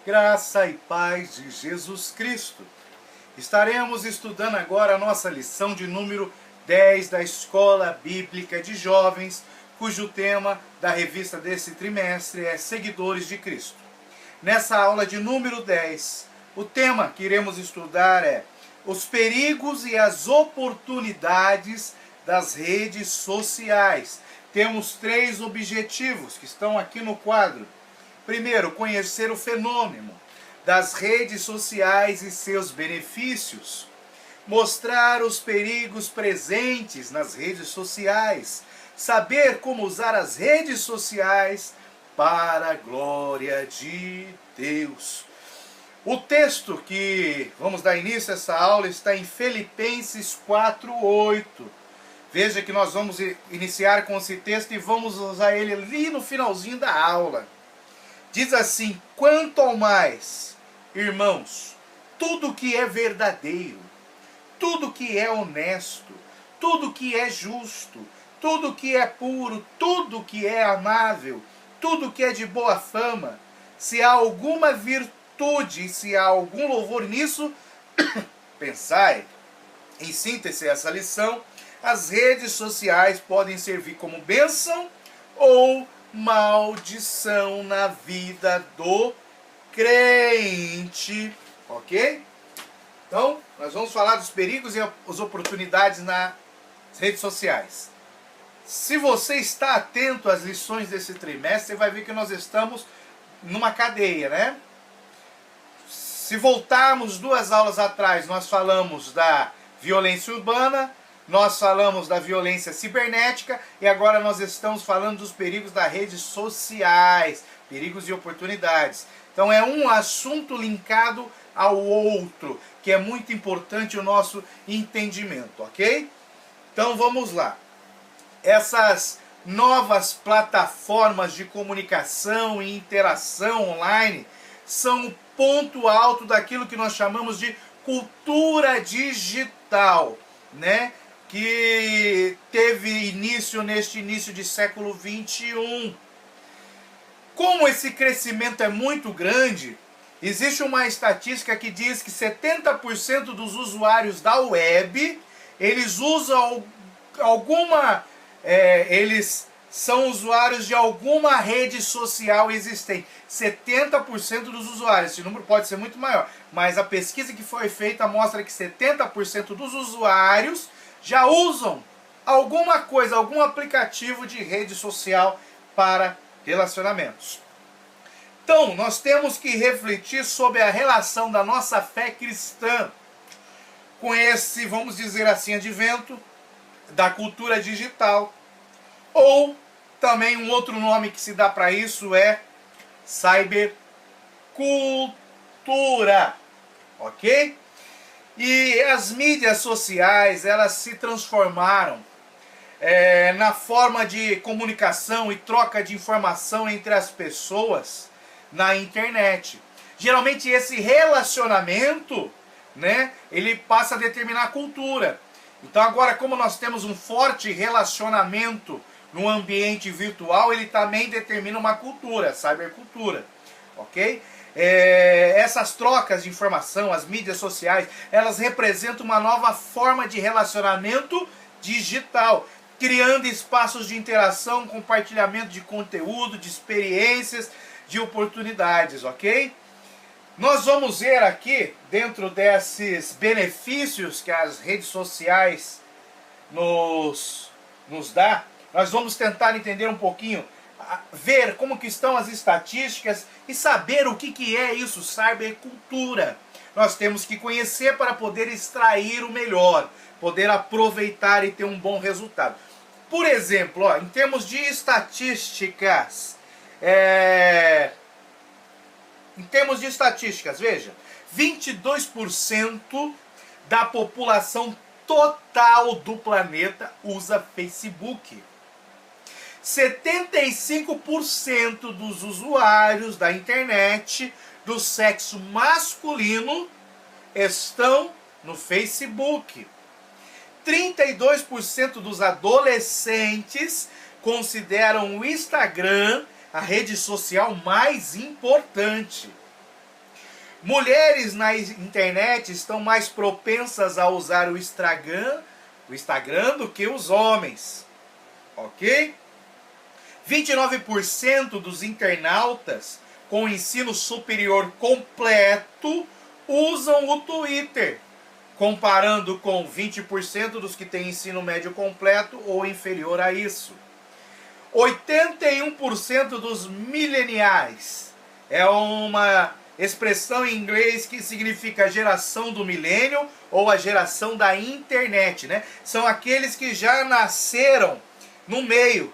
Graça e paz de Jesus Cristo. Estaremos estudando agora a nossa lição de número 10 da Escola Bíblica de Jovens, cujo tema da revista desse trimestre é Seguidores de Cristo. Nessa aula de número 10, o tema que iremos estudar é os perigos e as oportunidades das redes sociais. Temos 3 objetivos que estão aqui no quadro. Primeiro, conhecer o fenômeno das redes sociais e seus benefícios. Mostrar os perigos presentes nas redes sociais. Saber como usar as redes sociais para a glória de Deus. O texto que vamos dar início a essa aula está em Filipenses 4:8. Veja que nós vamos iniciar com esse texto e vamos usar ele ali no finalzinho da aula. Diz assim: quanto ao mais, irmãos, tudo que é verdadeiro, tudo que é honesto, tudo que é justo, tudo que é puro, tudo que é amável, tudo que é de boa fama, se há alguma virtude, se há algum louvor nisso, pensai. Em síntese, essa lição, as redes sociais podem servir como bênção ou maldição na vida do crente, ok? Então, nós vamos falar dos perigos e as oportunidades nas redes sociais. Se você está atento às lições desse trimestre, você vai ver que nós estamos numa cadeia, né? Se voltarmos 2 aulas atrás, nós falamos da violência urbana, nós falamos da violência cibernética e agora nós estamos falando dos perigos das redes sociais, perigos e oportunidades. Então é um assunto linkado ao outro, que é muito importante o nosso entendimento, ok? Então vamos lá. Essas novas plataformas de comunicação e interação online são o ponto alto daquilo que nós chamamos de cultura digital, né? Que teve início neste início de século 21. Como esse crescimento é muito grande, existe uma estatística que diz que 70% dos usuários da web, eles usam eles são usuários de alguma rede social existente. 70% dos usuários, esse número pode ser muito maior, mas a pesquisa que foi feita mostra que 70% dos usuários já usam alguma coisa, algum aplicativo de rede social para relacionamentos. Então, nós temos que refletir sobre a relação da nossa fé cristã com esse, vamos dizer assim, advento da cultura digital. Ou também um outro nome que se dá para isso é cybercultura, ok? E as mídias sociais, elas se transformaram na forma de comunicação e troca de informação entre as pessoas na internet. Geralmente esse relacionamento, né, ele passa a determinar a cultura. Então agora, como nós temos um forte relacionamento no ambiente virtual, ele também determina uma cultura, cybercultura, ok? Essas trocas de informação, as mídias sociais, elas representam uma nova forma de relacionamento digital, criando espaços de interação, compartilhamento de conteúdo, de experiências, de oportunidades, ok? Nós vamos ver aqui, dentro desses benefícios que as redes sociais nos dá, nós vamos tentar entender um pouquinho, ver como que estão as estatísticas e saber o que é isso, cybercultura. Nós temos que conhecer para poder extrair o melhor, poder aproveitar e ter um bom resultado. Por exemplo, em termos de estatísticas, veja, 22% da população total do planeta usa Facebook. 75% dos usuários da internet do sexo masculino estão no Facebook. 32% dos adolescentes consideram o Instagram a rede social mais importante. Mulheres na internet estão mais propensas a usar o Instagram do que os homens. Ok? 29% dos internautas com ensino superior completo usam o Twitter, comparando com 20% dos que têm ensino médio completo ou inferior a isso. 81% dos mileniais é uma expressão em inglês que significa geração do milênio ou a geração da internet, né? São aqueles que já nasceram no meio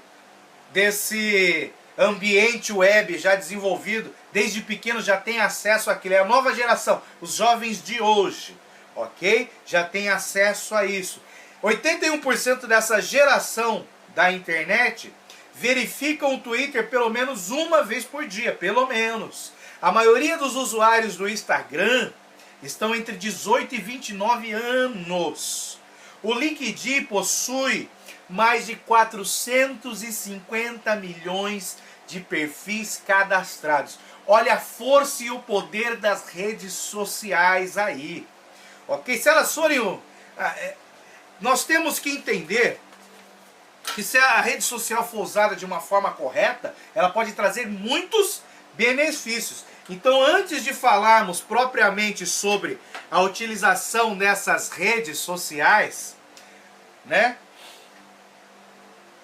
desse ambiente web já desenvolvido, desde pequeno já tem acesso àquilo, é a nova geração, os jovens de hoje, ok? Já tem acesso a isso. 81% dessa geração da internet verificam o Twitter pelo menos uma vez por dia, pelo menos. A maioria dos usuários do Instagram estão entre 18 e 29 anos. O LinkedIn possui mais de 450 milhões de perfis cadastrados. Olha a força e o poder das redes sociais aí. Ok? Se elas forem... nós temos que entender que se a rede social for usada de uma forma correta, ela pode trazer muitos benefícios. Então, antes de falarmos propriamente sobre a utilização dessas redes sociais, né,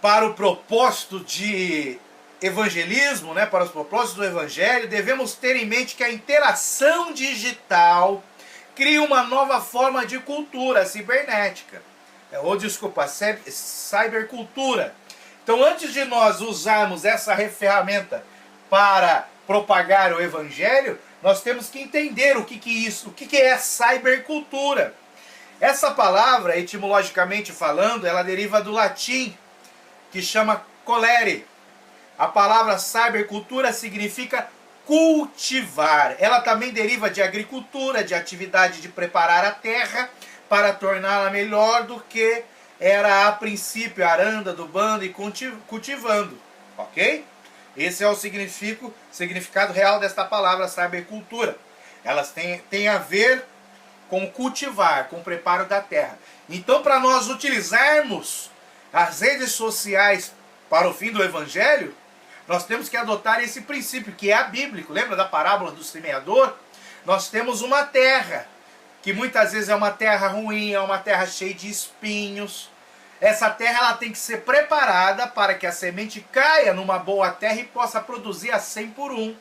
para o propósito de evangelismo, né, para os propósitos do evangelho, devemos ter em mente que a interação digital cria uma nova forma de cultura cibernética. Cybercultura. Então, antes de nós usarmos essa ferramenta para propagar o evangelho, nós temos que entender o que é cybercultura. Essa palavra, etimologicamente falando, ela deriva do latim, que chama colere. A palavra cybercultura significa cultivar. Ela também deriva de agricultura, de atividade de preparar a terra para torná-la melhor do que era a princípio, arando, adubando e cultivando. Ok? Esse é o significado real desta palavra cybercultura. Elas têm a ver com cultivar, com o preparo da terra. Então, para nós utilizarmos as redes sociais para o fim do evangelho, nós temos que adotar esse princípio, que é bíblico. Lembra da parábola do semeador? Nós temos uma terra, que muitas vezes é uma terra ruim, é uma terra cheia de espinhos. Essa terra ela tem que ser preparada para que a semente caia numa boa terra e possa produzir a 100 por 1.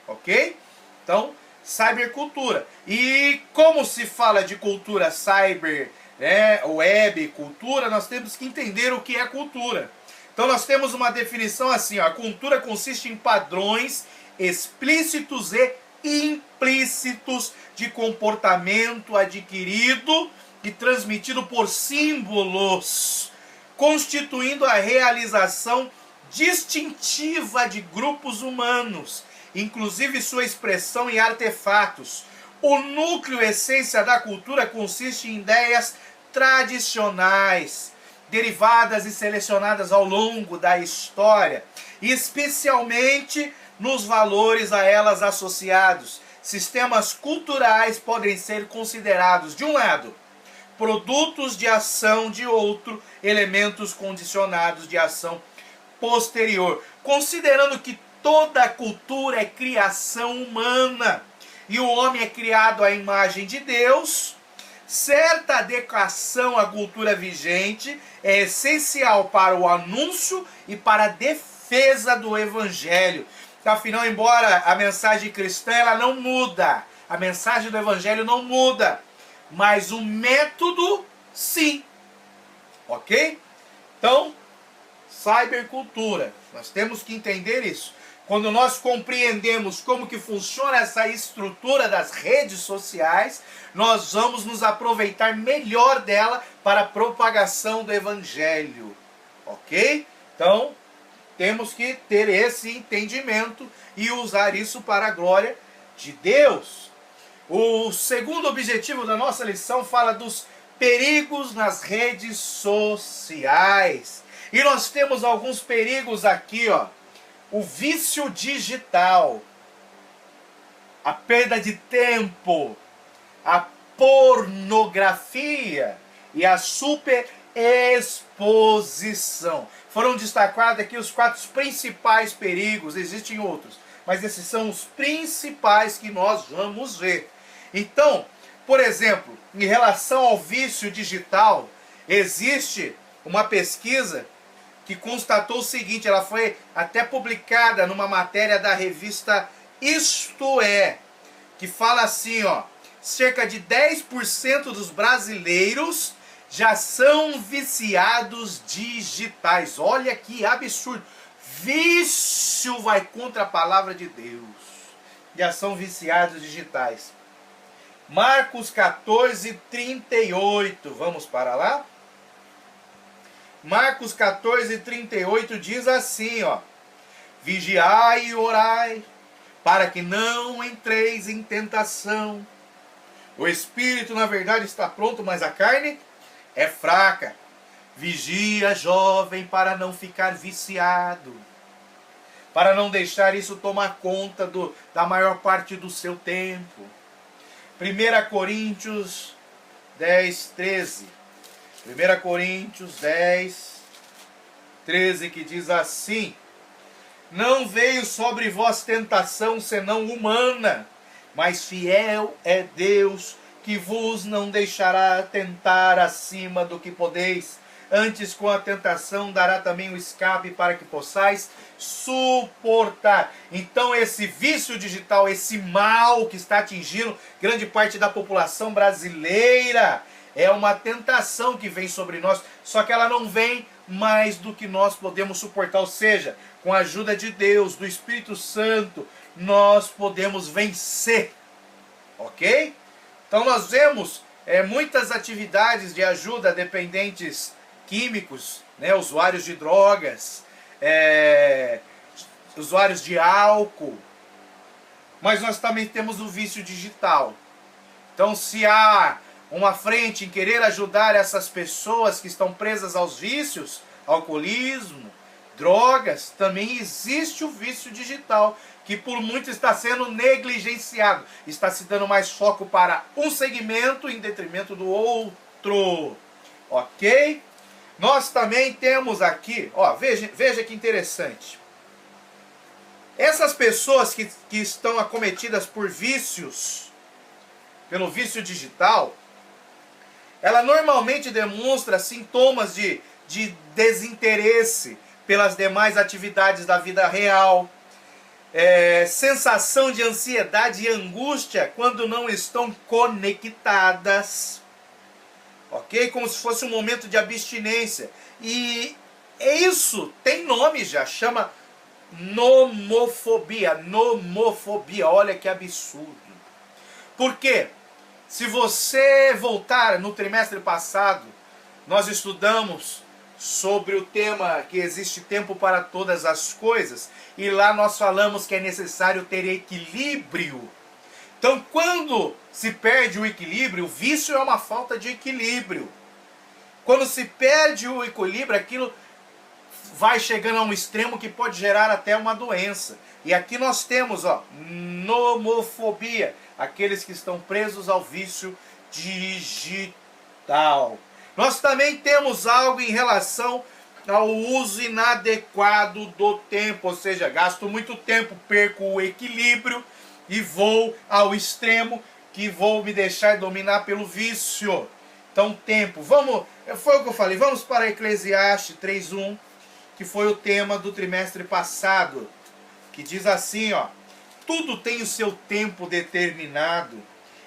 Ok? Então, cybercultura. E como se fala de cultura cyber, né, web, cultura, nós temos que entender o que é cultura. Então nós temos uma definição assim, ó, a cultura consiste em padrões explícitos e implícitos de comportamento adquirido e transmitido por símbolos, constituindo a realização distintiva de grupos humanos, inclusive sua expressão em artefatos. O núcleo, essência da cultura consiste em ideias tradicionais, derivadas e selecionadas ao longo da história, e especialmente nos valores a elas associados. Sistemas culturais podem ser considerados, de um lado, produtos de ação, de outro, elementos condicionados de ação posterior. Considerando que toda cultura é criação humana e o homem é criado à imagem de Deus, certa adequação à cultura vigente é essencial para o anúncio e para a defesa do evangelho. Afinal, embora a mensagem cristã ela não muda, a mensagem do evangelho não muda, mas o método sim. Ok? Então, cybercultura, nós temos que entender isso. Quando nós compreendemos como que funciona essa estrutura das redes sociais, nós vamos nos aproveitar melhor dela para a propagação do evangelho. Ok? Então, temos que ter esse entendimento e usar isso para a glória de Deus. O segundo objetivo da nossa lição fala dos perigos nas redes sociais. E nós temos alguns perigos aqui, ó. O vício digital, a perda de tempo, a pornografia e a superexposição. Foram destacados aqui os 4 principais perigos, existem outros, mas esses são os principais que nós vamos ver. Então, por exemplo, em relação ao vício digital, existe uma pesquisa que constatou o seguinte, ela foi até publicada numa matéria da revista Isto É, que fala assim, ó, cerca de 10% dos brasileiros já são viciados digitais. Olha que absurdo. Vício vai contra a palavra de Deus. Já são viciados digitais. Marcos 14:38. Vamos para lá? Marcos 14:38 diz assim, ó: vigiai e orai, para que não entreis em tentação. O espírito, na verdade, está pronto, mas a carne é fraca. Vigia, jovem, para não ficar viciado, para não deixar isso tomar conta da maior parte do seu tempo. 1 Coríntios 10:13. 1 Coríntios 10:13, que diz assim: não veio sobre vós tentação senão humana, mas fiel é Deus, que vos não deixará tentar acima do que podeis. Antes, com a tentação, dará também o escape para que possais suportar. Então, esse vício digital, esse mal que está atingindo grande parte da população brasileira, é uma tentação que vem sobre nós, só que ela não vem mais do que nós podemos suportar. Ou seja, com a ajuda de Deus, do Espírito Santo, nós podemos vencer. Ok? Então nós vemos muitas atividades de ajuda a dependentes químicos, né, usuários de drogas, usuários de álcool, mas nós também temos o vício digital. Então, se há uma frente em querer ajudar essas pessoas que estão presas aos vícios, alcoolismo, drogas, também existe o vício digital, que por muito está sendo negligenciado, está se dando mais foco para um segmento em detrimento do outro. Ok? Nós também temos aqui, ó, veja que interessante. Essas pessoas que estão acometidas por vícios, pelo vício digital, ela normalmente demonstra sintomas de desinteresse pelas demais atividades da vida real, sensação de ansiedade e angústia quando não estão conectadas, ok? Como se fosse um momento de abstinência. E isso tem nome já, chama nomofobia. Nomofobia, olha que absurdo. Por quê? Se você voltar no trimestre passado, nós estudamos sobre o tema que existe tempo para todas as coisas, e lá nós falamos que é necessário ter equilíbrio. Então, quando se perde o equilíbrio, o vício é uma falta de equilíbrio. Quando se perde o equilíbrio, aquilo vai chegando a um extremo que pode gerar até uma doença. E aqui nós temos, ó, nomofobia, aqueles que estão presos ao vício digital. Nós também temos algo em relação ao uso inadequado do tempo, ou seja, gasto muito tempo, perco o equilíbrio e vou ao extremo que vou me deixar dominar pelo vício. Então, tempo. Foi o que eu falei, vamos para Eclesiastes 3:1, que foi o tema do trimestre passado, que diz assim, ó: tudo tem o seu tempo determinado,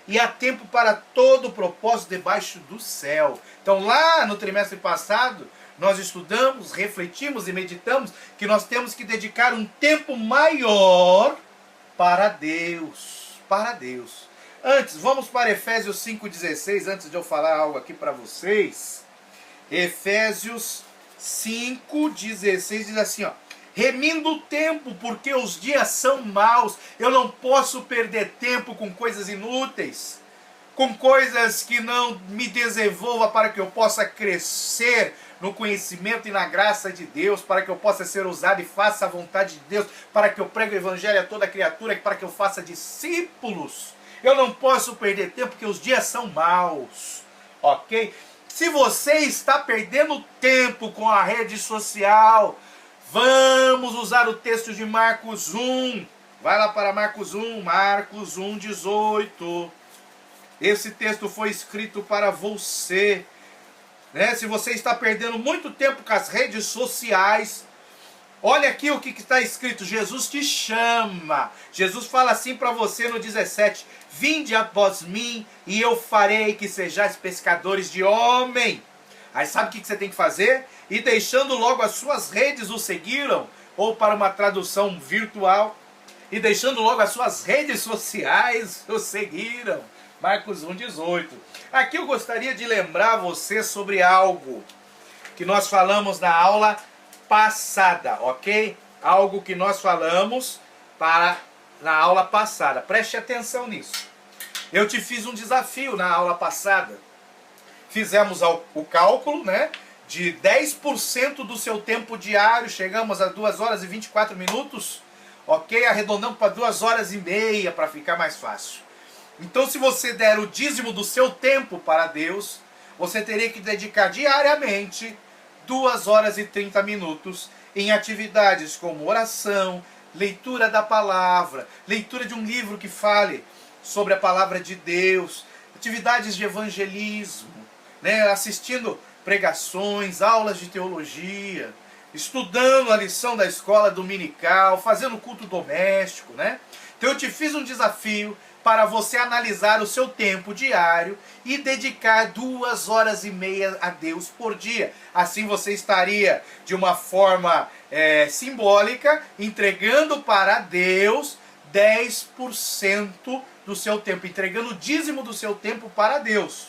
e há tempo para todo propósito debaixo do céu. Então, lá no trimestre passado, nós estudamos, refletimos e meditamos que nós temos que dedicar um tempo maior para Deus. Para Deus. Antes, vamos para Efésios 5:16, antes de eu falar algo aqui para vocês. Efésios 5:16 diz assim, ó: remindo o tempo, porque os dias são maus. Eu não posso perder tempo com coisas inúteis, com coisas que não me desenvolvam para que eu possa crescer no conhecimento e na graça de Deus, para que eu possa ser usado e faça a vontade de Deus, para que eu pregue o evangelho a toda criatura, para que eu faça discípulos. Eu não posso perder tempo, porque os dias são maus, ok? Se você está perdendo tempo com a rede social, vamos usar o texto de Marcos 1. Vai lá para Marcos 1, Marcos 1, 18. Esse texto foi escrito para você. Né? Se você está perdendo muito tempo com as redes sociais, olha aqui o que está escrito. Jesus te chama. Jesus fala assim para você no 17. Vinde após mim e eu farei que sejais pescadores de homem. Aí sabe o que você tem que fazer? E deixando logo as suas redes o seguiram. Ou para uma tradução virtual. E deixando logo as suas redes sociais o seguiram. Marcos 1, 18. Aqui eu gostaria de lembrar você sobre algo que nós falamos na aula passada, ok? Algo que nós falamos na aula passada. Preste atenção nisso. Eu te fiz um desafio na aula passada. Fizemos o cálculo, né, de 10% do seu tempo diário. Chegamos a 2 horas e 24 minutos. Ok? Arredondamos para 2 horas e meia para ficar mais fácil. Então, se você der o dízimo do seu tempo para Deus, você teria que dedicar diariamente 2 horas e 30 minutos em atividades como oração, leitura da palavra, leitura de um livro que fale sobre a palavra de Deus, atividades de evangelismo, né, assistindo pregações, aulas de teologia, estudando a lição da escola dominical, fazendo culto doméstico, né? Então eu te fiz um desafio para você analisar o seu tempo diário e dedicar 2 horas e meia a Deus por dia. Assim você estaria de uma forma simbólica entregando para Deus 10% do seu tempo, entregando o dízimo do seu tempo para Deus.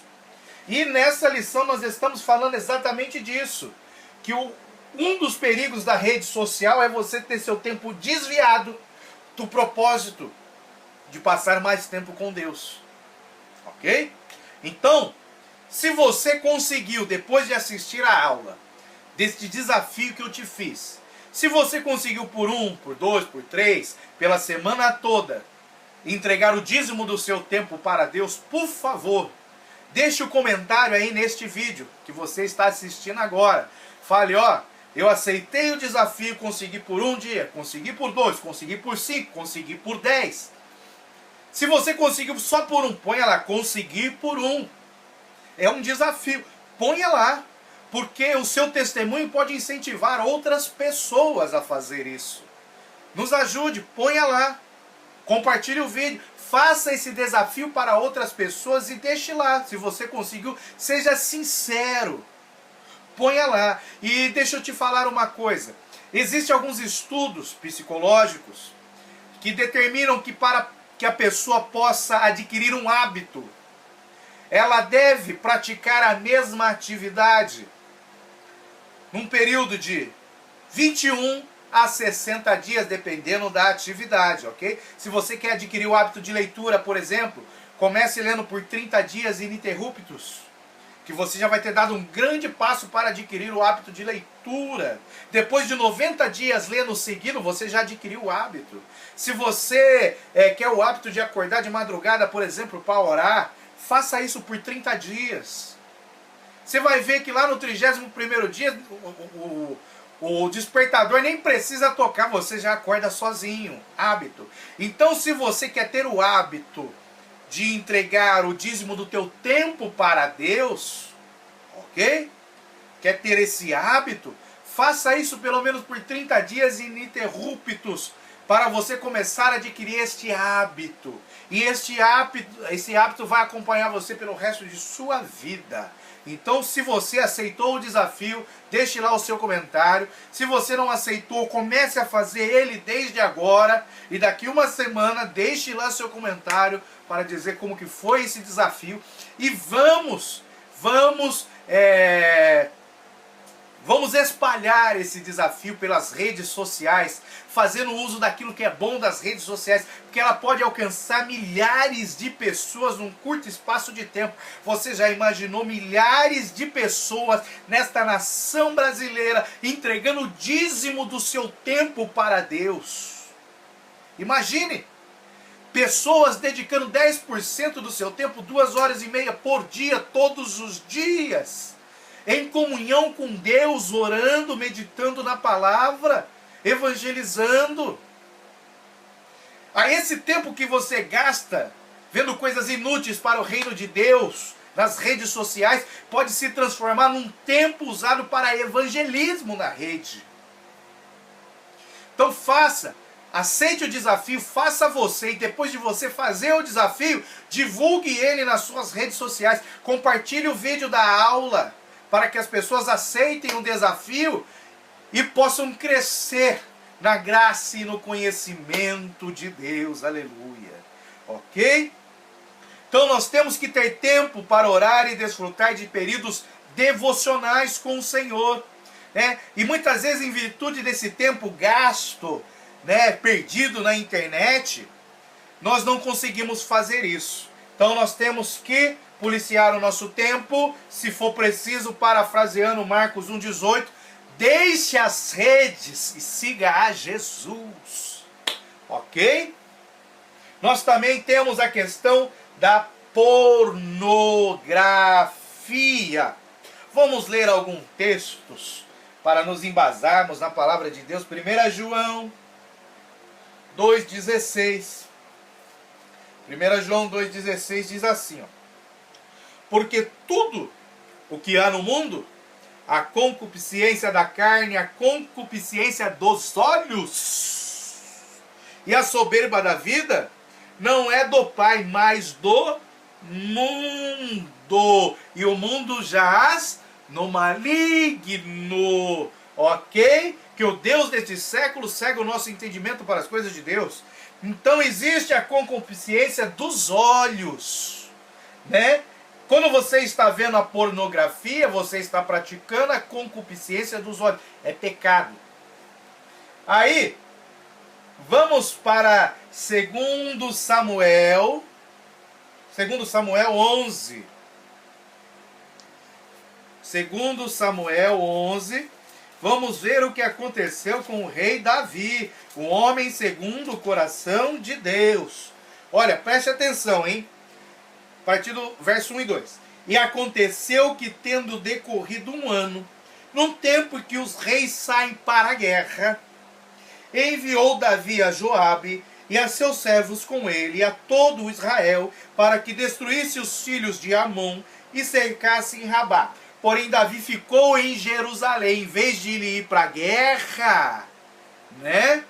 E nessa lição nós estamos falando exatamente disso, que um dos perigos da rede social é você ter seu tempo desviado do propósito de passar mais tempo com Deus. Ok? Então, se você conseguiu, depois de assistir a aula, deste desafio que eu te fiz, se você conseguiu por 1, por 2, por 3, pela semana toda, entregar o dízimo do seu tempo para Deus, por favor, deixe o comentário aí neste vídeo que você está assistindo agora. Fale, ó, eu aceitei o desafio, consegui por 1 dia, consegui por 2, consegui por 5, consegui por 10. Se você conseguiu só por 1, ponha lá, consegui por 1. É um desafio, ponha lá, porque o seu testemunho pode incentivar outras pessoas a fazer isso. Nos ajude, ponha lá, compartilhe o vídeo, faça esse desafio para outras pessoas e deixe lá. Se você conseguiu, seja sincero, ponha lá. E deixa eu te falar uma coisa, existem alguns estudos psicológicos que determinam que para que a pessoa possa adquirir um hábito, ela deve praticar a mesma atividade num período de 21 a 60 dias, dependendo da atividade, ok? Se você quer adquirir o hábito de leitura, por exemplo, comece lendo por 30 dias ininterruptos, que você já vai ter dado um grande passo para adquirir o hábito de leitura. Depois de 90 dias lendo seguido, você já adquiriu o hábito. Se você quer o hábito de acordar de madrugada, por exemplo, para orar, faça isso por 30 dias. Você vai ver que lá no 31º dia, o despertador nem precisa tocar, você já acorda sozinho. Hábito. Então, se você quer ter o hábito de entregar o dízimo do teu tempo para Deus, ok? Quer ter esse hábito? Faça isso pelo menos por 30 dias ininterruptos, para você começar a adquirir este hábito. E esse hábito vai acompanhar você pelo resto de sua vida. Então, se você aceitou o desafio, deixe lá o seu comentário. Se você não aceitou, comece a fazer ele desde agora. E daqui uma semana, deixe lá seu comentário para dizer como que foi esse desafio. E vamos Vamos espalhar esse desafio pelas redes sociais, fazendo uso daquilo que é bom das redes sociais, porque ela pode alcançar milhares de pessoas num curto espaço de tempo. Você já imaginou milhares de pessoas nesta nação brasileira entregando o dízimo do seu tempo para Deus? Imagine! Pessoas dedicando 10% do seu tempo, 2 horas e meia por dia, todos os dias, em comunhão com Deus, orando, meditando na palavra, evangelizando. A esse tempo que você gasta vendo coisas inúteis para o reino de Deus, nas redes sociais, pode se transformar num tempo usado para evangelismo na rede. Então aceite o desafio, faça você, e depois de você fazer o desafio, divulgue ele nas suas redes sociais, compartilhe o vídeo da aula, para que as pessoas aceitem o desafio e possam crescer na graça e no conhecimento de Deus, aleluia, ok? Então nós temos que ter tempo para orar e desfrutar de períodos devocionais com o Senhor, né? E muitas vezes, em virtude desse tempo gasto, né, perdido na internet, nós não conseguimos fazer isso. Então nós temos que policiar o nosso tempo, se for preciso, parafraseando Marcos 1,18, deixe as redes e siga a Jesus, ok? Nós também temos a questão da pornografia. Vamos ler alguns textos para nos embasarmos na palavra de Deus. 1 João 2,16. 1 João 2,16 diz assim, ó: porque tudo o que há no mundo, a concupiscência da carne, a concupiscência dos olhos e a soberba da vida, não é do Pai, mas do mundo. E o mundo jaz no maligno, ok? Que o Deus deste século cega o nosso entendimento para as coisas de Deus. Então existe a concupiscência dos olhos, né? Quando você está vendo a pornografia, você está praticando a concupiscência dos olhos. É pecado. Aí, vamos para 2 Samuel 11. 2 Samuel 11. Vamos ver o que aconteceu com o rei Davi, o homem segundo o coração de Deus. Olha, preste atenção, hein? A partir do verso 1 e 2. E aconteceu que, tendo decorrido 1 ano, num tempo que os reis saem para a guerra, enviou Davi a Joabe e a seus servos com ele, e a todo o Israel, para que destruísse os filhos de Amon e cercassem Rabá. Porém, Davi ficou em Jerusalém, em vez de ir para a guerra, né?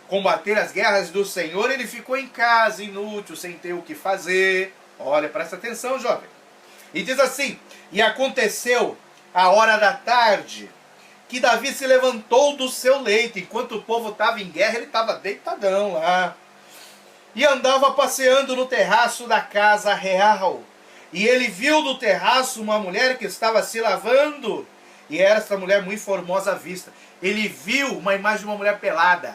Combater as guerras do Senhor, ele ficou em casa, inútil, sem ter o que fazer. Olha, presta atenção, jovem. E diz assim: e aconteceu a hora da tarde, que Davi se levantou do seu leito. Enquanto o povo estava em guerra, ele estava deitadão lá. E andava passeando no terraço da casa real. E ele viu no terraço uma mulher que estava se lavando. E era essa mulher muito formosa à vista. Ele viu uma imagem de uma mulher pelada.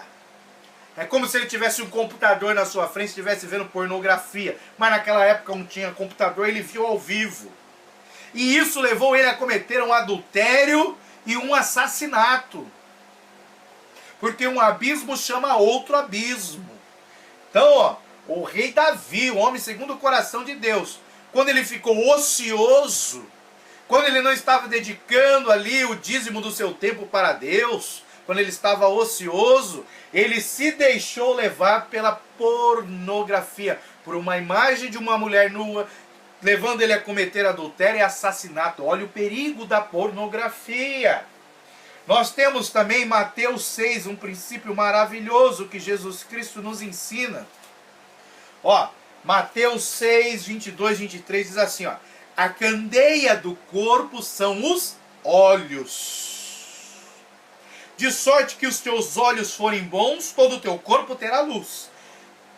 É como se ele tivesse um computador na sua frente e estivesse vendo pornografia. Mas naquela época não tinha computador, ele viu ao vivo. E isso levou ele a cometer um adultério e um assassinato. Porque um abismo chama outro abismo. Então, ó, o rei Davi, o homem segundo o coração de Deus, quando ele ficou ocioso, quando ele não estava dedicando ali o dízimo do seu tempo para Deus, quando ele estava ocioso, ele se deixou levar pela pornografia, por uma imagem de uma mulher nua, levando ele a cometer adultério e assassinato. Olha o perigo da pornografia. Nós temos também Mateus 6, um princípio maravilhoso que Jesus Cristo nos ensina. Ó, Mateus 6, 22, 23 diz assim, ó: a candeia do corpo são os olhos. De sorte que os teus olhos forem bons, todo o teu corpo terá luz.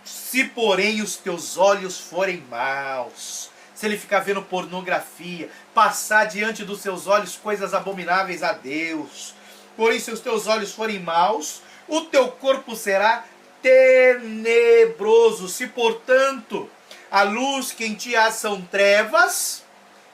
Se, porém, os teus olhos forem maus, se ele ficar vendo pornografia, passar diante dos seus olhos coisas abomináveis a Deus. Porém, se os teus olhos forem maus, o teu corpo será tenebroso. Se, portanto, a luz que em ti há são trevas,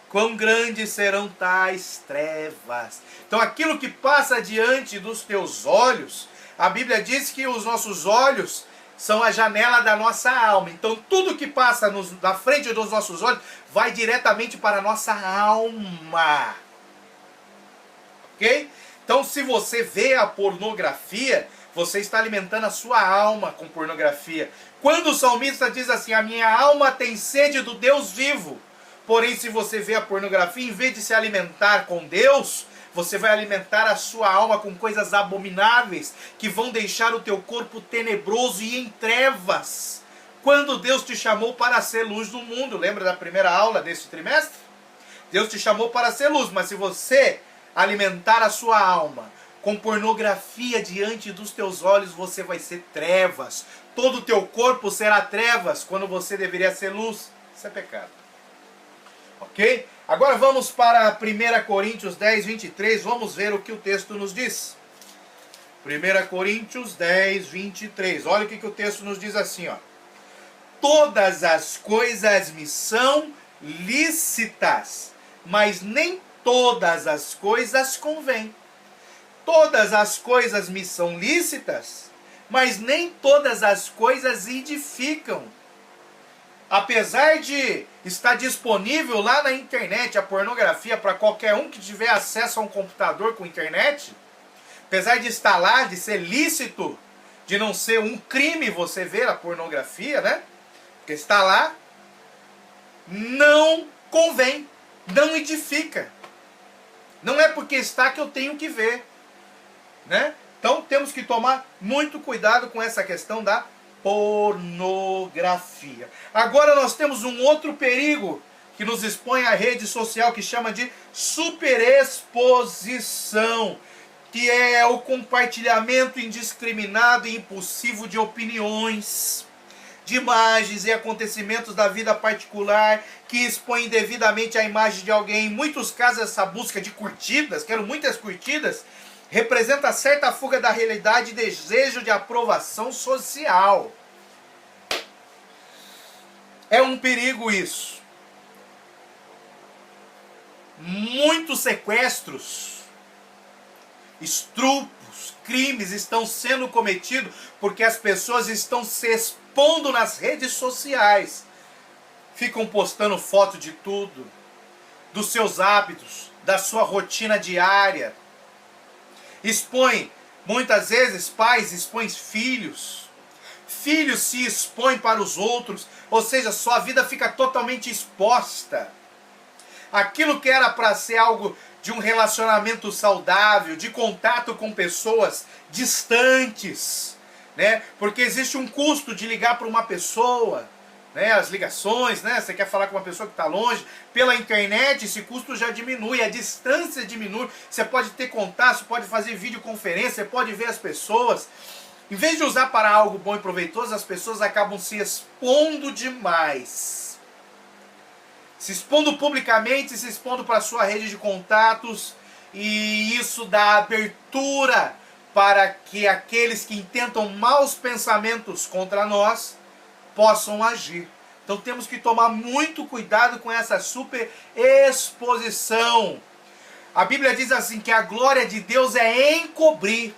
quão grandes serão tais trevas. Então, aquilo que passa diante dos teus olhos, a Bíblia diz que os nossos olhos são a janela da nossa alma. Então, tudo que passa na frente dos nossos olhos vai diretamente para a nossa alma. Ok? Então, se você vê a pornografia, você está alimentando a sua alma com pornografia. Quando o salmista diz assim, a minha alma tem sede do Deus vivo. Porém, se você vê a pornografia, em vez de se alimentar com Deus, você vai alimentar a sua alma com coisas abomináveis, que vão deixar o teu corpo tenebroso e em trevas. Quando Deus te chamou para ser luz do mundo, lembra da primeira aula deste trimestre? Deus te chamou para ser luz, mas se você alimentar a sua alma com pornografia diante dos teus olhos, você vai ser trevas. Todo o teu corpo será trevas, quando você deveria ser luz. Isso é pecado. Ok? Agora vamos para 1 Coríntios 10, 23. Vamos ver o que o texto nos diz. 1 Coríntios 10, 23. Olha o que o texto nos diz assim, ó. Todas as coisas me são lícitas, mas nem todas as coisas convêm. Todas as coisas me são lícitas, mas nem todas as coisas edificam. Apesar de estar disponível lá na internet a pornografia para qualquer um que tiver acesso a um computador com internet, apesar de estar lá, de ser lícito, de não ser um crime você ver a pornografia, né? Porque está lá, não convém, não edifica. Não é porque está que eu tenho que ver, né? Então temos que tomar muito cuidado com essa questão da pornografia. Agora nós temos um outro perigo que nos expõe à rede social, que chama de superexposição, que é o compartilhamento indiscriminado e impulsivo de opiniões, de imagens e acontecimentos da vida particular, que expõe indevidamente a imagem de alguém. Em muitos casos essa busca de curtidas, quero muitas curtidas, representa certa fuga da realidade e desejo de aprovação social. É um perigo isso. Muitos sequestros, estupros, crimes estão sendo cometidos porque as pessoas estão se expondo nas redes sociais. Ficam postando foto de tudo, dos seus hábitos, da sua rotina diária. Expõe, muitas vezes, pais expõem filhos. Filhos se expõem para os outros, ou seja, sua vida fica totalmente exposta. Aquilo que era para ser algo de um relacionamento saudável, de contato com pessoas distantes, né? Porque existe um custo de ligar para uma pessoa, né? As ligações, né? Você quer falar com uma pessoa que está longe, pela internet esse custo já diminui, a distância diminui, você pode ter contato, você pode fazer videoconferência, você pode ver as pessoas. Em vez de usar para algo bom e proveitoso, as pessoas acabam se expondo demais. Se expondo publicamente, se expondo para a sua rede de contatos, e isso dá abertura para que aqueles que intentam maus pensamentos contra nós possam agir. Então temos que tomar muito cuidado com essa superexposição. A Bíblia diz assim que a glória de Deus é encobrir,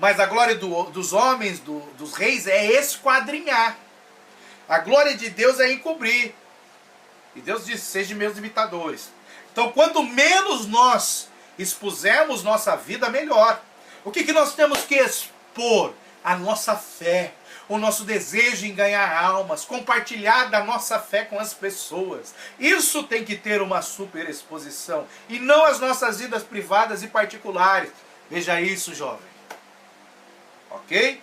mas a glória dos homens, dos reis, é esquadrinhar. A glória de Deus é encobrir. E Deus diz, sejam meus imitadores. Então quanto menos nós expusermos nossa vida, melhor. O que nós temos que expor? A nossa fé, o nosso desejo em ganhar almas, compartilhar da nossa fé com as pessoas. Isso tem que ter uma superexposição, e não as nossas vidas privadas e particulares. Veja isso, jovem. Ok?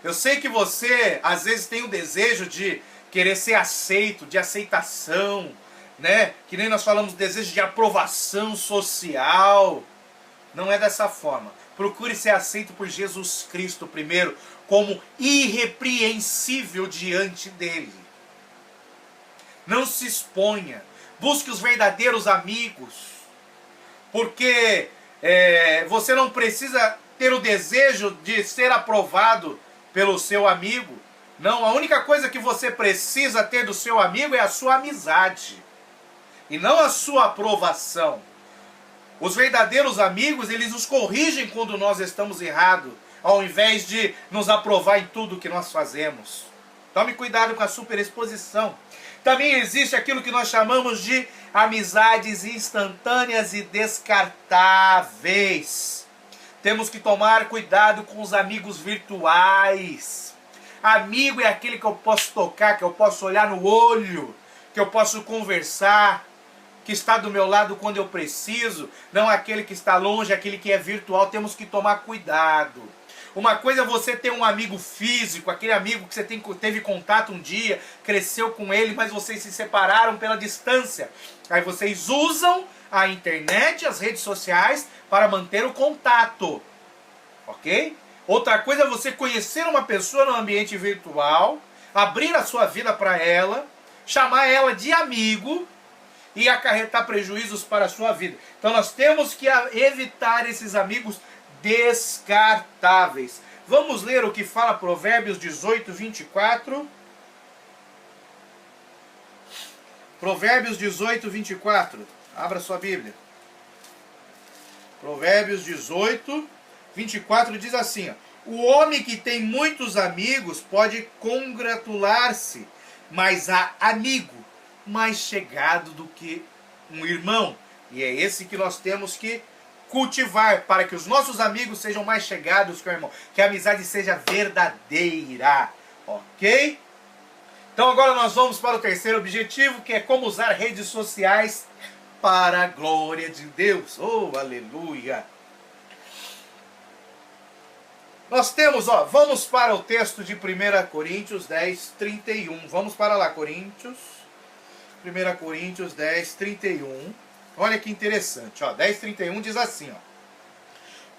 Eu sei que você, às vezes, tem o desejo de querer ser aceito, de aceitação, né? Que nem nós falamos, desejo de aprovação social. Não é dessa forma. Procure ser aceito por Jesus Cristo primeiro, como irrepreensível diante dele. Não se exponha. Busque os verdadeiros amigos. Porque você não precisa ter o desejo de ser aprovado pelo seu amigo. Não, a única coisa que você precisa ter do seu amigo é a sua amizade. E não a sua aprovação. Os verdadeiros amigos, eles nos corrigem quando nós estamos errados, ao invés de nos aprovar em tudo que nós fazemos. Tome cuidado com a superexposição. Também existe aquilo que nós chamamos de amizades instantâneas e descartáveis. Temos que tomar cuidado com os amigos virtuais. Amigo é aquele que eu posso tocar, que eu posso olhar no olho, que eu posso conversar, que está do meu lado quando eu preciso, não aquele que está longe, aquele que é virtual. Temos que tomar cuidado. Uma coisa é você ter um amigo físico, aquele amigo que você teve contato um dia, cresceu com ele, mas vocês se separaram pela distância. Aí vocês usam a internet, as redes sociais, para manter o contato. Ok? Outra coisa é você conhecer uma pessoa no ambiente virtual, abrir a sua vida para ela, chamar ela de amigo e acarretar prejuízos para a sua vida. Então nós temos que evitar esses amigos descartáveis. Vamos ler o que fala Provérbios 18, 24. Provérbios 18, 24. Abra sua Bíblia. Provérbios 18, 24 diz assim: ó, o homem que tem muitos amigos pode congratular-se, mas há amigo mais chegado do que um irmão. E é esse que nós temos que cultivar, para que os nossos amigos sejam mais chegados que o irmão. Que a amizade seja verdadeira. Ok? Então agora nós vamos para o terceiro objetivo, que é como usar redes sociais para a glória de Deus. Oh, aleluia! Nós temos, vamos para o texto de 1 Coríntios 10, 31. Vamos para lá, Coríntios. 1 Coríntios 10, 31. Olha que interessante, 10, 31 diz assim,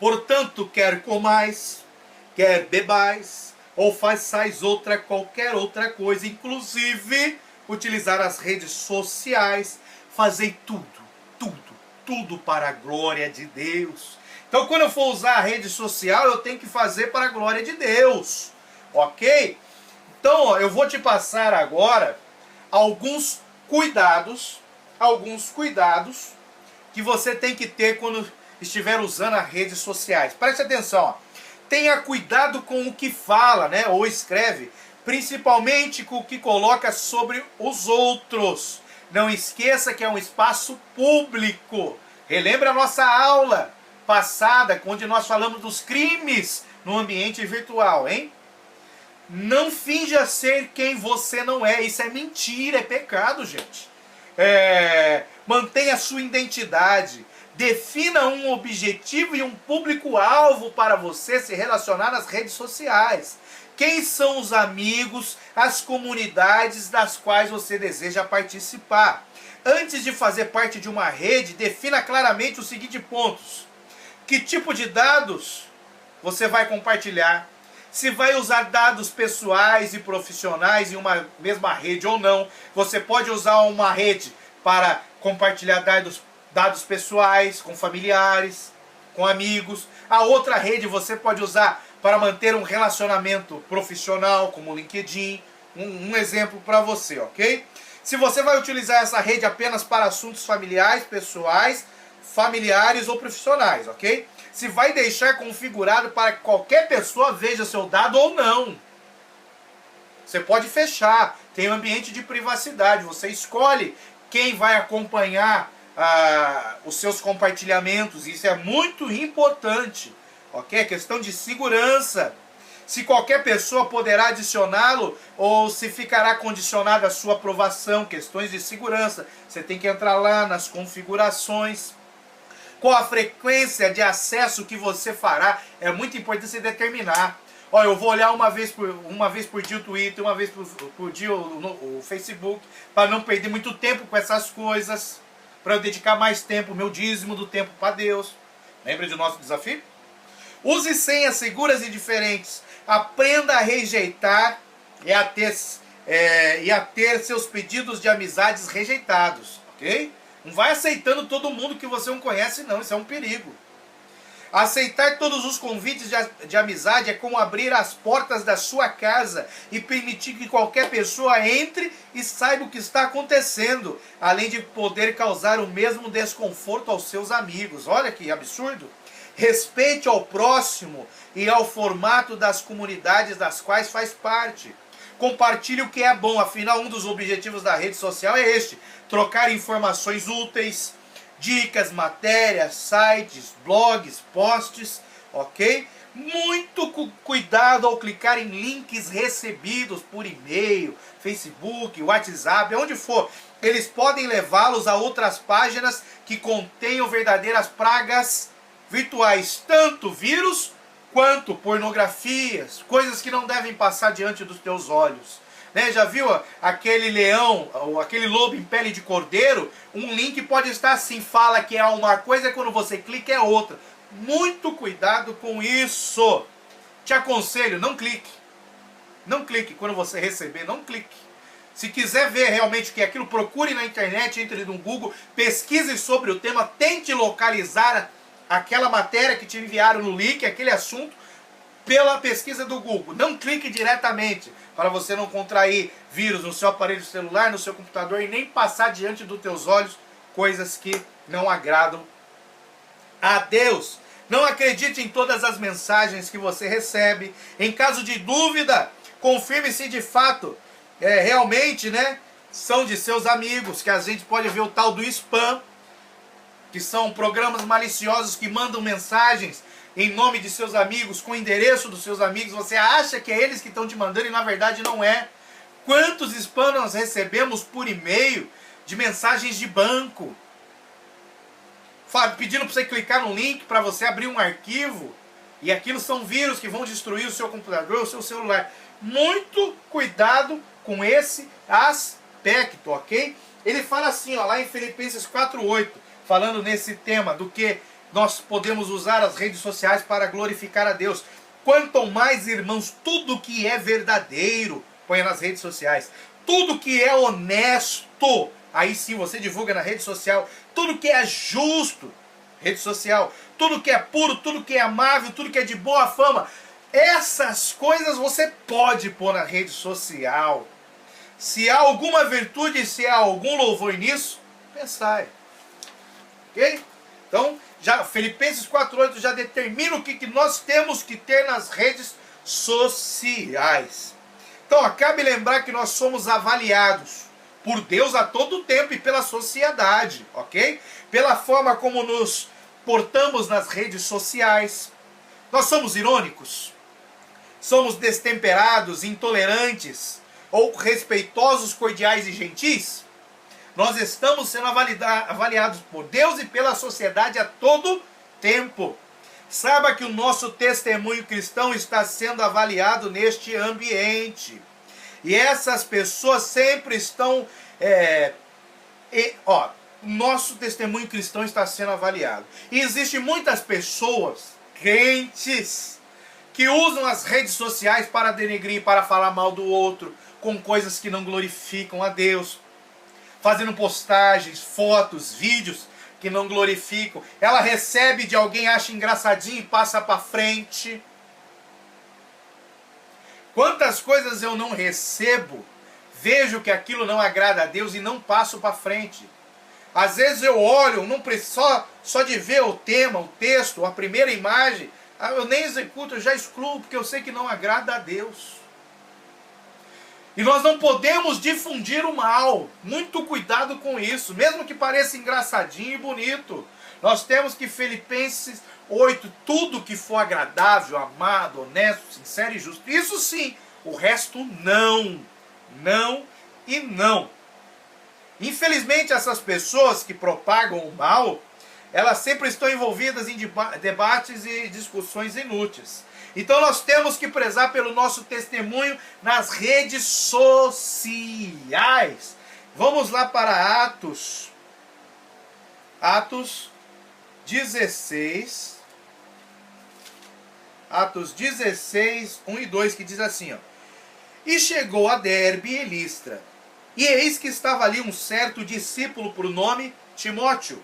portanto, quer comais, quer bebais, ou façais qualquer outra coisa, inclusive utilizar as redes sociais, fazei tudo para a glória de Deus. Então, quando eu for usar a rede social, eu tenho que fazer para a glória de Deus, ok? Então, eu vou te passar agora alguns cuidados que você tem que ter quando estiver usando as redes sociais. Preste atenção, tenha cuidado com o que fala, né, ou escreve, principalmente com o que coloca sobre os outros. Não esqueça que é um espaço público. Relembra a nossa aula passada, onde nós falamos dos crimes no ambiente virtual, hein? Não finja ser quem você não é. Isso é mentira, é pecado, gente. Mantenha a sua identidade. Defina um objetivo e um público-alvo para você se relacionar nas redes sociais. Quem são os amigos, as comunidades das quais você deseja participar? Antes de fazer parte de uma rede, defina claramente os seguintes pontos. Que tipo de dados você vai compartilhar? Se vai usar dados pessoais e profissionais em uma mesma rede ou não. Você pode usar uma rede para compartilhar dados pessoais com familiares, com amigos. A outra rede você pode usar para manter um relacionamento profissional, como o LinkedIn. Um exemplo para você, ok? Se você vai utilizar essa rede apenas para assuntos familiares, pessoais, familiares ou profissionais, ok? Se vai deixar configurado para que qualquer pessoa veja seu dado ou não. Você pode fechar, tem um ambiente de privacidade, você escolhe quem vai acompanhar os seus compartilhamentos, isso é muito importante, ok? É questão de segurança. Se qualquer pessoa poderá adicioná-lo ou se ficará condicionado à sua aprovação, questões de segurança. Você tem que entrar lá nas configurações. Qual a frequência de acesso que você fará, é muito importante você determinar. Eu vou olhar uma vez por dia o Twitter, uma vez por dia o Facebook, para não perder muito tempo com essas coisas, para eu dedicar mais tempo, o meu dízimo do tempo para Deus. Lembra do nosso desafio? Use senhas seguras e diferentes. Aprenda a rejeitar e a e a ter seus pedidos de amizades rejeitados, ok? Não vai aceitando todo mundo que você não conhece, não, isso é um perigo. Aceitar todos os convites de amizade é como abrir as portas da sua casa e permitir que qualquer pessoa entre e saiba o que está acontecendo, além de poder causar o mesmo desconforto aos seus amigos. Olha que absurdo! Respeite ao próximo e ao formato das comunidades das quais faz parte. Compartilhe o que é bom, afinal um dos objetivos da rede social é este: trocar informações úteis, dicas, matérias, sites, blogs, posts, ok? Muito cuidado ao clicar em links recebidos por e-mail, Facebook, WhatsApp, onde for. Eles podem levá-los a outras páginas que contenham verdadeiras pragas virtuais, tanto vírus quanto pornografias, coisas que não devem passar diante dos teus olhos. Né? Já viu aquele leão, ou aquele lobo em pele de cordeiro? Um link pode estar assim, fala que é uma coisa e quando você clica é outra. Muito cuidado com isso. Te aconselho, não clique. Não clique quando você receber, não clique. Se quiser ver realmente o que é aquilo, procure na internet, entre no Google, pesquise sobre o tema, tente localizar aquela matéria que te enviaram no link, aquele assunto, pela pesquisa do Google. Não clique diretamente, para você não contrair vírus no seu aparelho celular, no seu computador e nem passar diante dos teus olhos coisas que não agradam a Deus. Não acredite em todas as mensagens que você recebe. Em caso de dúvida, confirme se de fato, realmente, né, são de seus amigos, que a gente pode ver o tal do spam, que são programas maliciosos que mandam mensagens em nome de seus amigos, com o endereço dos seus amigos. Você acha que é eles que estão te mandando e na verdade não é. Quantos spam nós recebemos por e-mail de mensagens de banco, pedindo para você clicar no link para você abrir um arquivo, e aquilo são vírus que vão destruir o seu computador, o seu celular. Muito cuidado com esse aspecto, ok? Ele fala assim, ó, lá em Filipenses 4:8, falando nesse tema do que nós podemos usar as redes sociais para glorificar a Deus. Quanto mais, irmãos, tudo que é verdadeiro, põe nas redes sociais. Tudo que é honesto, aí sim você divulga na rede social. Tudo que é justo, rede social. Tudo que é puro, tudo que é amável, tudo que é de boa fama. Essas coisas você pode pôr na rede social. Se há alguma virtude, se há algum louvor nisso, pensai. Ok? Então, já Filipenses 4:8 já determina o que nós temos que ter nas redes sociais. Então, cabe lembrar que nós somos avaliados por Deus a todo tempo e pela sociedade, ok? Pela forma como nos portamos nas redes sociais. Nós somos irônicos? Somos destemperados, intolerantes ou respeitosos, cordiais e gentis? Nós estamos sendo avaliados por Deus e pela sociedade a todo tempo. Saiba que o nosso testemunho cristão está sendo avaliado neste ambiente. E essas pessoas sempre estão... nosso testemunho cristão está sendo avaliado. E existem muitas pessoas, crentes, que usam as redes sociais para denegrir, para falar mal do outro, com coisas que não glorificam a Deus. Fazendo postagens, fotos, vídeos que não glorificam. Ela recebe de alguém, acha engraçadinho e passa para frente. Quantas coisas eu não recebo, vejo que aquilo não agrada a Deus e não passo para frente. Às vezes eu olho, não só de ver o tema, o texto, a primeira imagem, eu nem executo, eu já excluo, porque eu sei que não agrada a Deus. E nós não podemos difundir o mal. Muito cuidado com isso. Mesmo que pareça engraçadinho e bonito. Nós temos que, Filipenses 8, tudo que for agradável, amado, honesto, sincero e justo. Isso sim. O resto não. Não e não. Infelizmente, essas pessoas que propagam o mal, elas sempre estão envolvidas em debates e discussões inúteis. Então nós temos que prezar pelo nosso testemunho nas redes sociais. Vamos lá para Atos. Atos 16. Atos 16, 1 e 2, que diz assim, ó. E chegou a Derbe e Listra. E eis que estava ali um certo discípulo por nome Timóteo,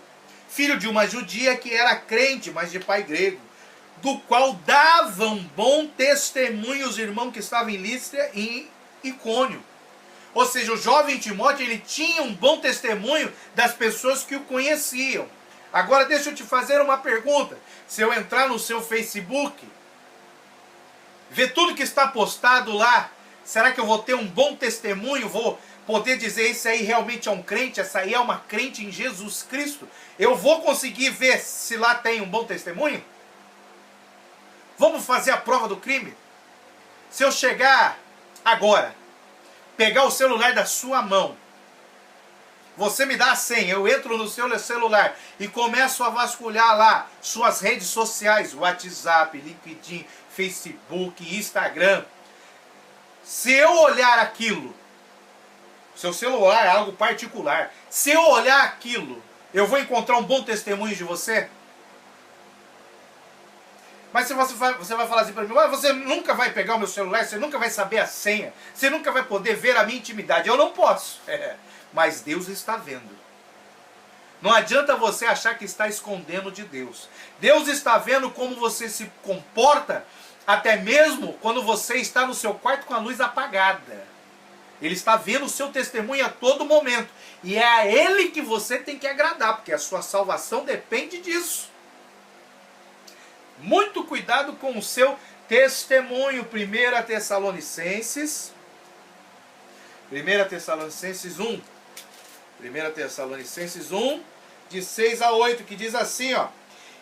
filho de uma judia que era crente, mas de pai grego, do qual davam bom testemunho os irmãos que estavam em Listra e Icônio. Ou seja, o jovem Timóteo, ele tinha um bom testemunho das pessoas que o conheciam. Agora deixa eu te fazer uma pergunta. Se eu entrar no seu Facebook, ver tudo que está postado lá, será que eu vou ter um bom testemunho? Vou poder dizer, esse aí realmente é um crente, essa aí é uma crente em Jesus Cristo? Eu vou conseguir ver se lá tem um bom testemunho? Vamos fazer a prova do crime? Se eu chegar agora, pegar o celular da sua mão, você me dá a senha, eu entro no seu celular e começo a vasculhar lá suas redes sociais, WhatsApp, LinkedIn, Facebook, Instagram. Se eu olhar aquilo, seu celular é algo particular, se eu olhar aquilo, eu vou encontrar um bom testemunho de você? Mas se você vai falar assim para mim, você nunca vai pegar o meu celular, você nunca vai saber a senha, você nunca vai poder ver a minha intimidade. Eu não posso. Mas Deus está vendo. Não adianta você achar que está escondendo de Deus. Deus está vendo como você se comporta, até mesmo quando você está no seu quarto com a luz apagada. Ele está vendo o seu testemunho a todo momento. E é a Ele que você tem que agradar, porque a sua salvação depende disso. Muito cuidado com o seu testemunho. 1 Tessalonicenses 1. 1 Tessalonicenses 1, de 6 a 8, que diz assim, ó: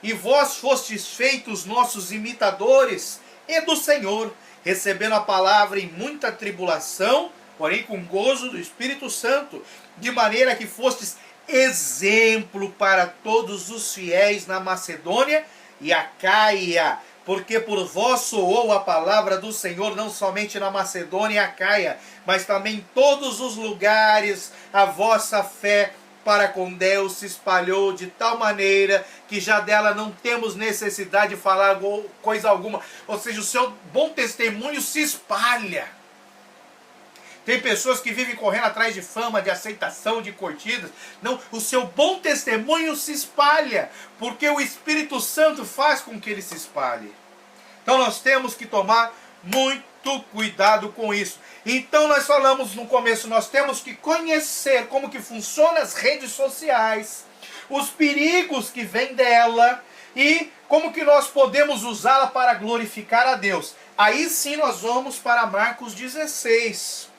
E vós fostes feitos nossos imitadores e do Senhor, recebendo a palavra em muita tribulação, porém com gozo do Espírito Santo, de maneira que fostes exemplo para todos os fiéis na Macedônia e Acaia, porque por vós soou a palavra do Senhor, não somente na Macedônia e Acaia, mas também em todos os lugares. A vossa fé para com Deus se espalhou de tal maneira que já dela não temos necessidade de falar coisa alguma. Ou seja, o seu bom testemunho se espalha. Tem pessoas que vivem correndo atrás de fama, de aceitação, de curtidas. Não, o seu bom testemunho se espalha, porque o Espírito Santo faz com que ele se espalhe. Então nós temos que tomar muito cuidado com isso. Então nós falamos no começo, nós temos que conhecer como que funcionam as redes sociais, os perigos que vêm dela e como que nós podemos usá-la para glorificar a Deus. Aí sim nós vamos para Marcos 16.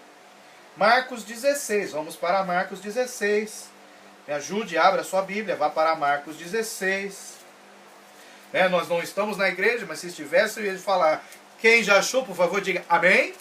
Marcos 16, vamos para Marcos 16. Me ajude, abra a sua Bíblia, vá para Marcos 16. Nós não estamos na igreja, mas se estivesse eu ia falar. Quem já achou, por favor, diga amém.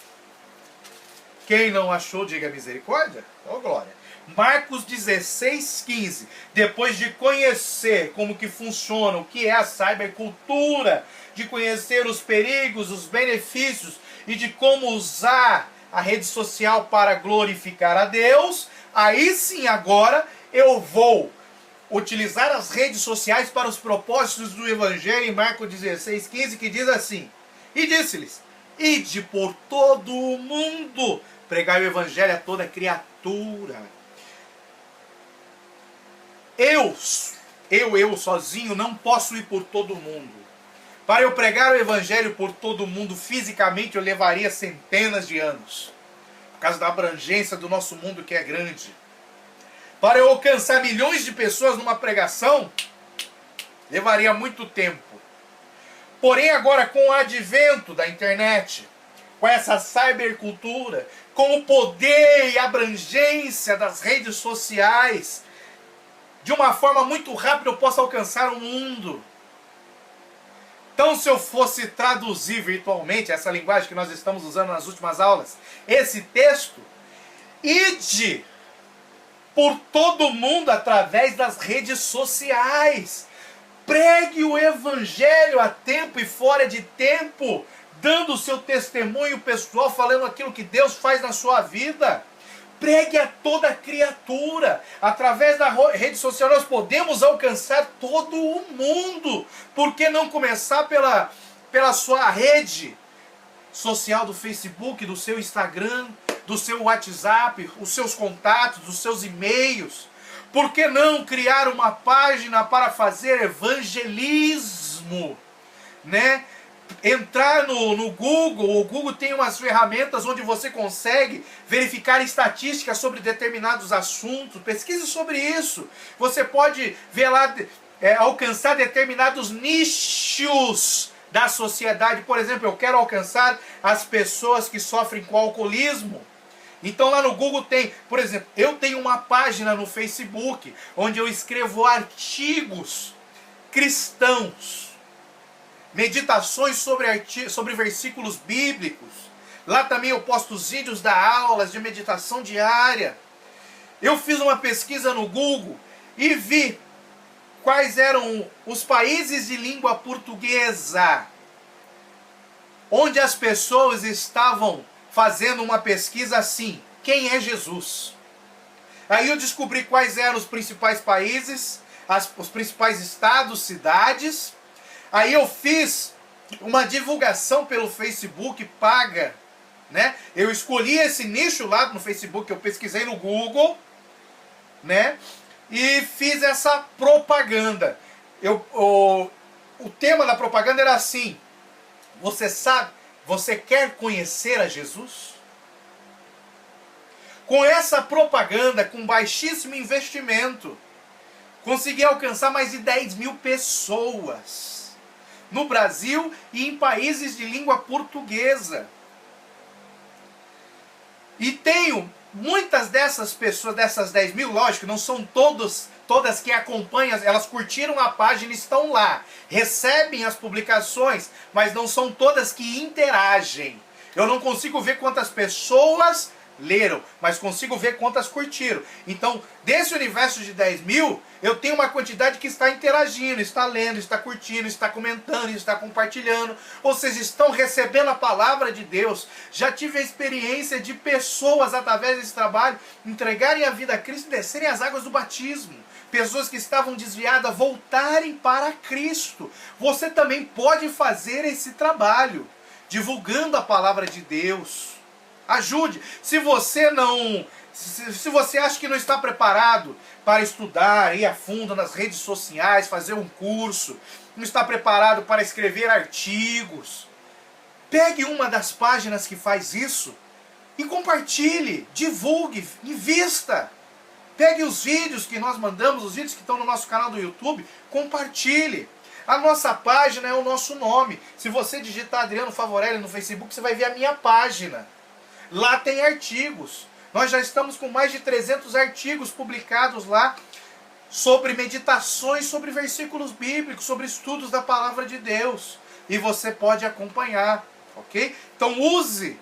Quem não achou, diga misericórdia. Oh, glória. Marcos 16, 15. Depois de conhecer como que funciona, o que é a cybercultura, de conhecer os perigos, os benefícios e de como usar a rede social para glorificar a Deus, aí sim agora eu vou utilizar as redes sociais para os propósitos do Evangelho em Marcos 16, 15, que diz assim: E disse-lhes, ide por todo o mundo, pregai o Evangelho a toda criatura. Eu sozinho não posso ir por todo o mundo. Para eu pregar o Evangelho por todo o mundo, fisicamente eu levaria centenas de anos, por causa da abrangência do nosso mundo que é grande. Para eu alcançar milhões de pessoas numa pregação, levaria muito tempo. Porém agora com o advento da internet, com essa cybercultura, com o poder e abrangência das redes sociais, de uma forma muito rápida eu posso alcançar o mundo. Então, se eu fosse traduzir virtualmente essa linguagem que nós estamos usando nas últimas aulas, esse texto, ide por todo mundo através das redes sociais. Pregue o Evangelho a tempo e fora de tempo, dando o seu testemunho pessoal, falando aquilo que Deus faz na sua vida. Pregue a toda criatura. Através da rede social nós podemos alcançar todo o mundo. Por que não começar pela sua rede social do Facebook, do seu Instagram, do seu WhatsApp, os seus contatos, os seus e-mails. Por que não criar uma página para fazer evangelismo, né? Entrar no Google, o Google tem umas ferramentas onde você consegue verificar estatísticas sobre determinados assuntos, pesquise sobre isso. Você pode ver lá, alcançar determinados nichos da sociedade. Por exemplo, eu quero alcançar as pessoas que sofrem com alcoolismo. Então lá no Google tem, por exemplo, eu tenho uma página no Facebook onde eu escrevo artigos cristãos, meditações sobre versículos bíblicos. Lá também eu posto os vídeos da aulas de meditação diária. Eu fiz uma pesquisa no Google e vi quais eram os países de língua portuguesa onde as pessoas estavam fazendo uma pesquisa assim: quem é Jesus? Aí eu descobri quais eram os principais países, os principais estados, cidades. Aí eu fiz uma divulgação pelo Facebook paga, né? Eu escolhi esse nicho lá no Facebook, eu pesquisei no Google, né? E fiz essa propaganda. O tema da propaganda era assim: você quer conhecer a Jesus? Com essa propaganda, com baixíssimo investimento, consegui alcançar mais de 10 mil pessoas no Brasil e em países de língua portuguesa. E tenho muitas dessas pessoas, dessas 10 mil, lógico, não são todas que acompanham, elas curtiram a página e estão lá, recebem as publicações, mas não são todas que interagem. Eu não consigo ver quantas pessoas leram, mas consigo ver quantas curtiram. Então, desse universo de 10 mil, eu tenho uma quantidade que está interagindo, está lendo, está curtindo, está comentando, está compartilhando. Ou seja, estão recebendo a palavra de Deus. Já tive a experiência de pessoas, através desse trabalho, entregarem a vida a Cristo e descerem as águas do batismo. Pessoas que estavam desviadas voltarem para Cristo. Você também pode fazer esse trabalho, divulgando a palavra de Deus. Ajude. Se você acha que não está preparado para estudar, ir a fundo nas redes sociais, fazer um curso, não está preparado para escrever artigos, pegue uma das páginas que faz isso e compartilhe, divulgue, invista. Pegue os vídeos que nós mandamos, os vídeos que estão no nosso canal do YouTube, compartilhe. A nossa página é o nosso nome. Se você digitar Adriano Favorelli no Facebook, você vai ver a minha página. Lá tem artigos. Nós já estamos com mais de 300 artigos publicados lá sobre meditações, sobre versículos bíblicos, sobre estudos da palavra de Deus. E você pode acompanhar, ok? Então use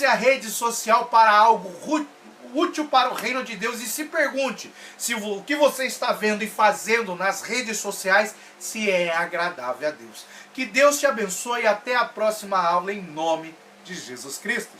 a rede social para algo útil para o reino de Deus e se pergunte se o que você está vendo e fazendo nas redes sociais se é agradável a Deus. Que Deus te abençoe e até a próxima aula em nome de Jesus Cristo.